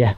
Yeah.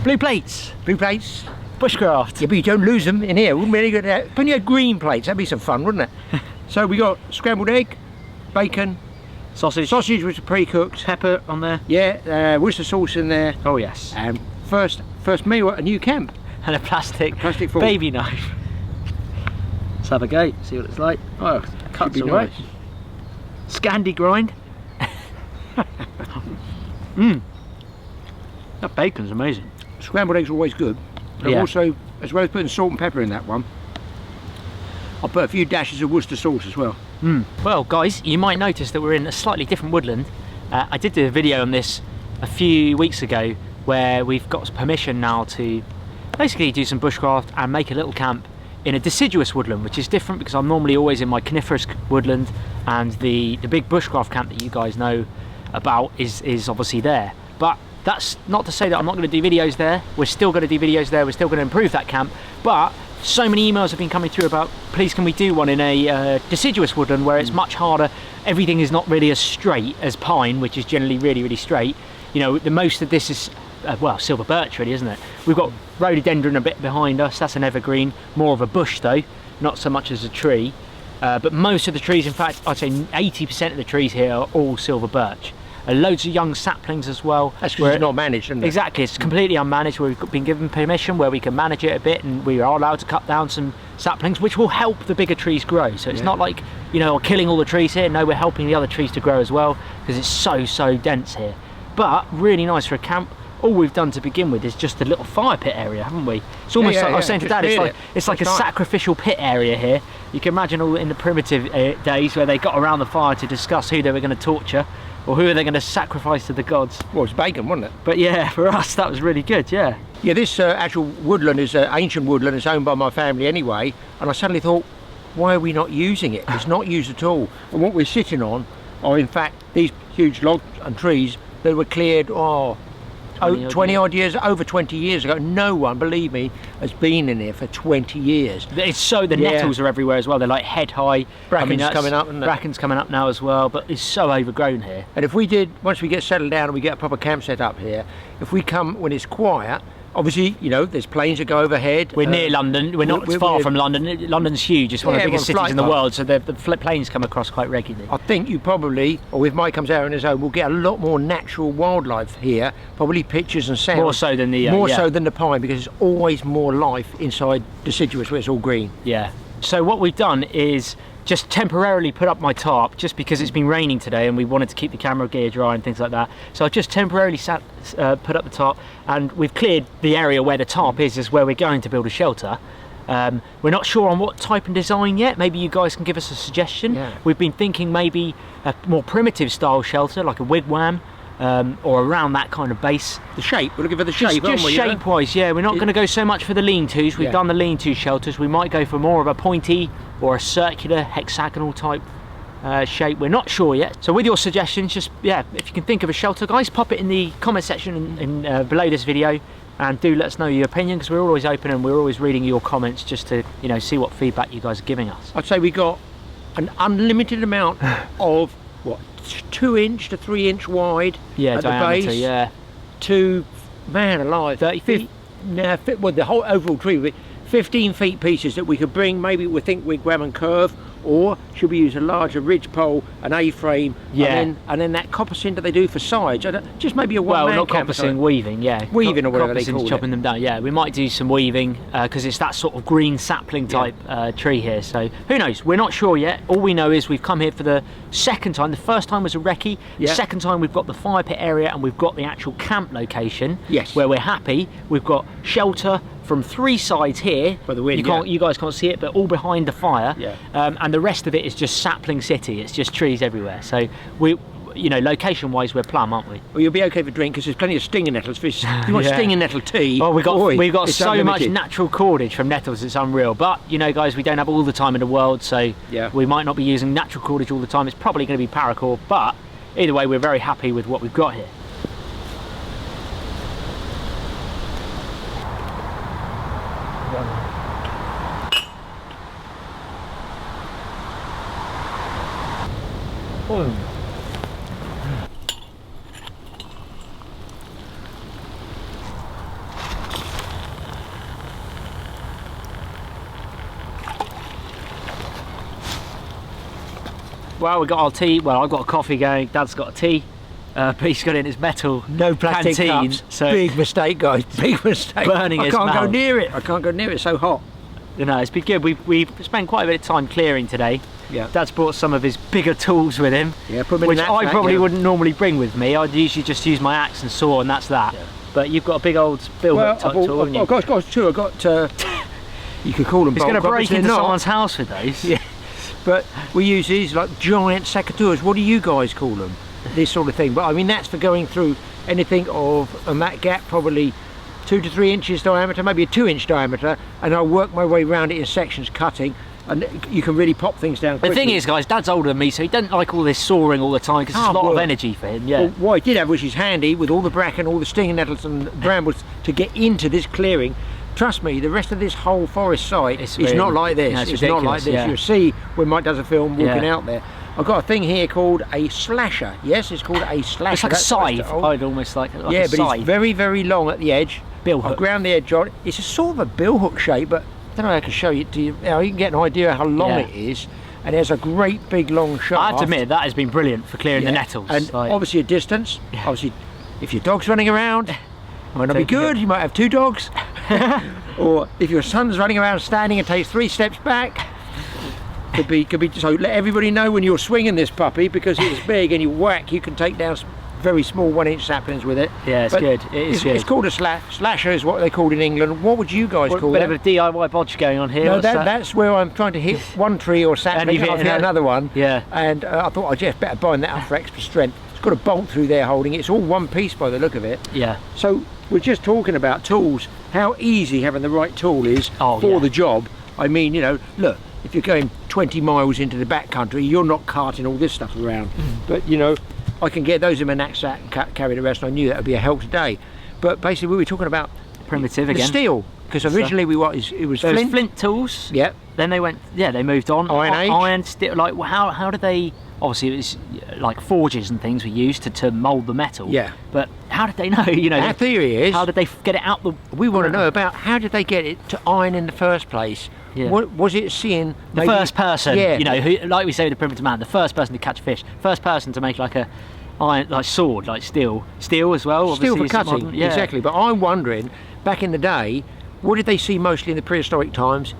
Blue plates. Blue plates. Bushcraft. Yeah, but you don't lose them in here. Wouldn't really good. When you had green plates, that'd be some fun, wouldn't it? So we got scrambled egg, bacon, Sausage. sausage which is pre-cooked, Pepper on there. yeah, Worcester sauce in there, Oh yes. and first meal at a new camp. And a plastic Fork. baby knife. Let's have a go, see what it's like. Oh, cuts be all right. nice. Scandi grind. Mmm. That bacon's amazing. Scrambled eggs are always good, but Yeah. I've also, as well as putting salt and pepper in that one, I'll put a few dashes of Worcester sauce as well. Well guys, you might notice that we're in a slightly different woodland. I did do a video on this a few weeks ago where we've got permission now to basically do some bushcraft and make a little camp in a deciduous woodland, which is different because I'm normally always in my coniferous woodland, and the big bushcraft camp that you guys know about is obviously there. But that's not to say that I'm not going to do videos there. We're still going to do videos there. We're still going to improve that camp. But so many emails have been coming through about, please can we do one in a deciduous woodland where it's much harder. Everything is not really as straight as pine, which is generally really, really straight. You know, the most of this is, well, silver birch really, isn't it? We've got rhododendron a bit behind us. That's an evergreen, more of a bush though, not so much as a tree. But most of the trees, in fact, I'd say 80% of the trees here are all silver birch. Loads of young saplings as well. That's because it's not managed, isn't it? Exactly, it's completely unmanaged. We've been given permission where we can manage it a bit, and we are allowed to cut down some saplings, which will help the bigger trees grow. So it's not like, you know, killing all the trees here. No, we're helping the other trees to grow as well, because it's so dense here. But really nice for a camp. All we've done to begin with is just a little fire pit area, haven't we? It's almost like I was saying to Dad, it's like a sacrificial pit area here. You can imagine all in the primitive days where they got around the fire to discuss who they were going to torture, or who are they going to sacrifice to the gods. Well, it's bacon, wasn't it? But yeah, for us that was really good, yeah. Yeah, this actual woodland is an ancient woodland. It's owned by my family anyway, and I suddenly thought, why are we not using it? It's not used at all. And what we're sitting on are in fact these huge logs and trees that were cleared 20 odd years, over 20 years ago. No one, believe me, has been in here for 20 years. It's so, the nettles are everywhere as well. They're like head high. Bracken's coming up, isn't it? Bracken's coming up now as well, but it's so overgrown here. And if we did, once we get settled down and we get a proper camp set up here, if we come when it's quiet, Obviously, you know, there's planes that go overhead. We're near London. We're not far from London. London's huge. It's one of the biggest cities in the world, so the planes come across quite regularly. I think you probably, or if Mike comes out on his own, we'll get a lot more natural wildlife here. Probably pictures and sounds. More so than the so than the pine, because there's always more life inside deciduous where it's all green. Yeah. So what we've done is just temporarily put up my tarp, just because it's been raining today and we wanted to keep the camera gear dry and things like that. So I just temporarily put up the tarp, and we've cleared the area where the tarp is where we're going to build a shelter. We're not sure on what type and design yet. Maybe you guys can give us a suggestion. Yeah. We've been thinking maybe a more primitive style shelter, like a wigwam, or around that kind of base. The shape, we're looking for the shape, just shape-wise, yeah. We're not going to go so much for the lean-tos. We've done the lean-to shelters. We might go for more of a pointy or a circular, hexagonal type shape. We're not sure yet. So with your suggestions, just, yeah, if you can think of a shelter, guys, pop it in the comment section below this video, and do let us know your opinion, because we're always open and we're always reading your comments just to, you know, see what feedback you guys are giving us. I'd say we got an unlimited amount of, what, 2 inch to 3 inch wide at diameter, the base, yeah. to, man alive, 30 feet? Well, the whole overall tree would be 15 feet pieces that we could bring. Maybe we think wigwam and curve, or should we use a larger ridge pole, an A-frame, and then that coppicing that they do for sides, just maybe a one-man Well, not coppicing, weaving, yeah. Weaving or whatever they call it. Chopping them down, yeah. We might do some weaving, because it's that sort of green sapling type tree here, so who knows? We're not sure yet. All we know is we've come here for the second time. The first time was a recce. The second time we've got the fire pit area, and we've got the actual camp location, where we're happy. We've got shelter from 3 sides here. By the wind, you guys can't see it, but all behind the fire. And the rest of it is just sapling city. It's just trees everywhere. So we, you know, location wise, we're plumb, aren't we? Well, you'll be okay for drink, because there's plenty of stinging nettles. If you want stinging nettle tea, oh, we've got so much natural cordage from nettles, it's unreal. But you know, guys, we don't have all the time in the world, so we might not be using natural cordage all the time. It's probably going to be paracord, but either way, we're very happy with what we've got here. Boom. Well, we got our tea. Well, I've got a coffee going. Dad's got a tea. But he's got it in his metal no plastic canteen. Cups. So big mistake, guys. Big mistake. Burning I his can't mouth. go near it. I can't go near it. It's so hot. You know, it's been good. We've spent quite a bit of time clearing today. Yeah. Dad's brought some of his bigger tools with him. Yeah, put them in which that I probably wouldn't normally bring with me. I'd usually just use my axe and saw, and that's that. Yeah. But you've got a big old billhook type tool, haven't you? I've got two. I've got. You could call them. He's going to break into someone's house with those. Yeah. But we use these like giant secateurs. What do you guys call them? This sort of thing. But I mean, that's for going through anything of a mat gap, probably 2 to 3 inches diameter, maybe a 2-inch diameter, and I'll work my way around it in sections, cutting, and you can really pop things down quickly. The thing is, guys, Dad's older than me, so he doesn't like all this sawing all the time, because it's a lot of energy for him. Yeah. Well, what I did have, which is handy, with all the bracken, all the stinging nettles and brambles, to get into this clearing. Trust me, the rest of this whole forest site is not like this. No, it's not like this. Yeah. You'll see when Mike does a film walking out there. I've got a thing here called a slasher. Yes, it's called a slasher. It's like a scythe. I'd almost like a but scythe. It's very, very long at the edge. Bill hook. I've ground the edge on it. It's a sort of a bill hook shape, but I don't know how I can show you to you. You can get an idea how long it is. And there's a great big long shaft. I have to admit, that has been brilliant for clearing the nettles. And obviously a distance. Obviously, if your dog's running around, it might not be good. You might have 2 dogs. Or if your son's running around standing and takes 3 steps back, could be. So let everybody know when you're swinging this puppy, because it's big and you whack, you can take down very small 1-inch saplings with it. Yeah, it's good. It is good. It's called a slasher, is what they called in England. What would you guys call it? A bit of a DIY bodge going on here. No, that's where I'm trying to hit one tree or sapling, and I've hit another one. Yeah. And I thought I'd just better bind that up for extra strength. It's got a bolt through there holding it. It's all one piece by the look of it. Yeah. So we're just talking about tools, how easy having the right tool is for the job. I mean, you know, look, if you're going 20 miles into the back country, you're not carting all this stuff around. But, you know, I can get those in my knapsack and carry the rest, and I knew that would be a help today. But basically, we were talking about primitive again. Steel, because originally it was flint tools. Yep. Then they went, they moved on. Iron age. Iron, steel. Like, how did they? Obviously, it was like forges and things were used to mould the metal. Yeah. But how did they know? You know, Our theory is, how did they get it out the? we want to know about how did they get it to iron in the first place? Yeah. What was it seeing? The first person, Yeah. you know, who, like we say with the primitive man, the first person to catch fish, first person to make like a iron, like sword, like steel as well. Steel for obviously, cutting, modern, yeah. exactly. But I'm wondering, back in the day, what did they see mostly in the prehistoric times?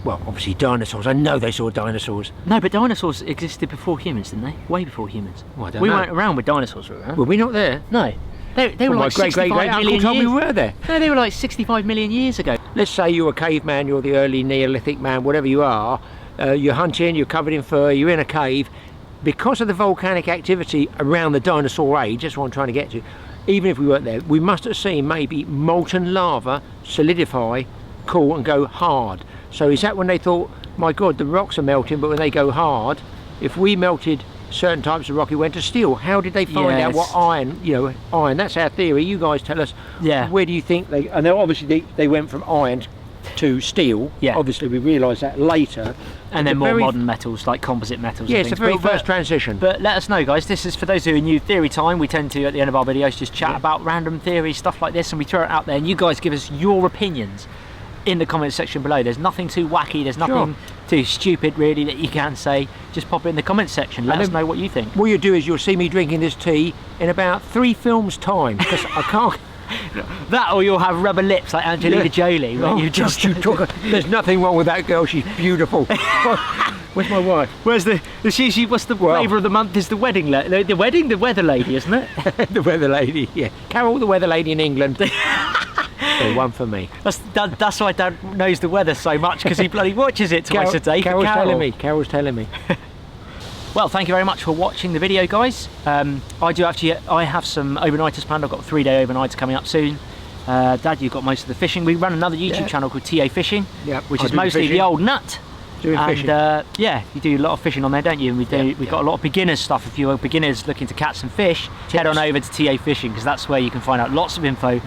Well, obviously dinosaurs. I know they saw dinosaurs. No, but dinosaurs existed before humans, didn't they? Way before humans. Well, I don't we know. weren't around with dinosaurs, were we? Were we not there? No. They were Well, my like great 65 uncle million told me years. we were there. No, they were like 65 million years ago. Let's say you're a caveman, you're the early Neolithic man, whatever you are. You're hunting, you're covered in fur, you're in a cave. Because of the volcanic activity around the dinosaur age, that's what I'm trying to get to, even if we weren't there, we must have seen maybe molten lava solidify, cool and go hard. So is that when they thought, my God, the rocks are melting, but when they go hard, if we melted certain types of rock, it went to steel. How did they find out what iron, you know, iron, that's our theory. You guys tell us, where do you think they, and obviously they went from iron to steel. Yeah. Obviously we realised that later. And then more modern metals, like composite metals. Yeah, and it's a things. very first transition. But let us know, guys. This is for those who are new, theory time. We tend to, at the end of our videos, just chat about random theories, stuff like this, and we throw it out there, and you guys give us your opinions in the comments section below. There's nothing too wacky, there's nothing too stupid really that you can say. Just pop it in the comments section, let us know what you think. What you do is you'll see me drinking this tea in about 3 films time, because I can't. That, or you'll have rubber lips like Angelina Jolie, where you just you talk. There's nothing wrong with that girl, she's beautiful. Where's my wife? Where's the what's the flavour of the month? Is the wedding the weather lady, isn't it? The weather lady, yeah. Carol, the weather lady in England. So one for me. That's why Dad knows the weather so much, because he bloody watches it twice a day. Carol's telling me. Well, thank you very much for watching the video, guys. I have some overnighters planned. I've got 3-day overnighters coming up soon. Dad, you've got most of the fishing. We run another YouTube channel called TA Fishing, which is mostly the old nut. And yeah, you do a lot of fishing on there, don't you? And we've got a lot of beginners stuff. If you're beginners looking to catch some fish, head on over to TA Fishing, because that's where you can find out lots of info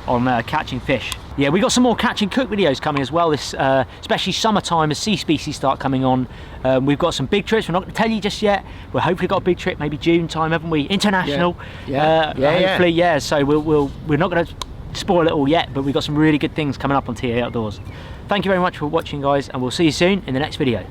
on catching fish. Yeah, we got some more catch and cook videos coming as well, this especially summertime as sea species start coming on. We've got some big trips. We're not going to tell you just yet. We've hopefully got a big trip, maybe June time, haven't we? International. Hopefully, yeah. So we're not going to spoil it all yet, but we've got some really good things coming up on TA Outdoors. Thank you very much for watching, guys, and we'll see you soon in the next video.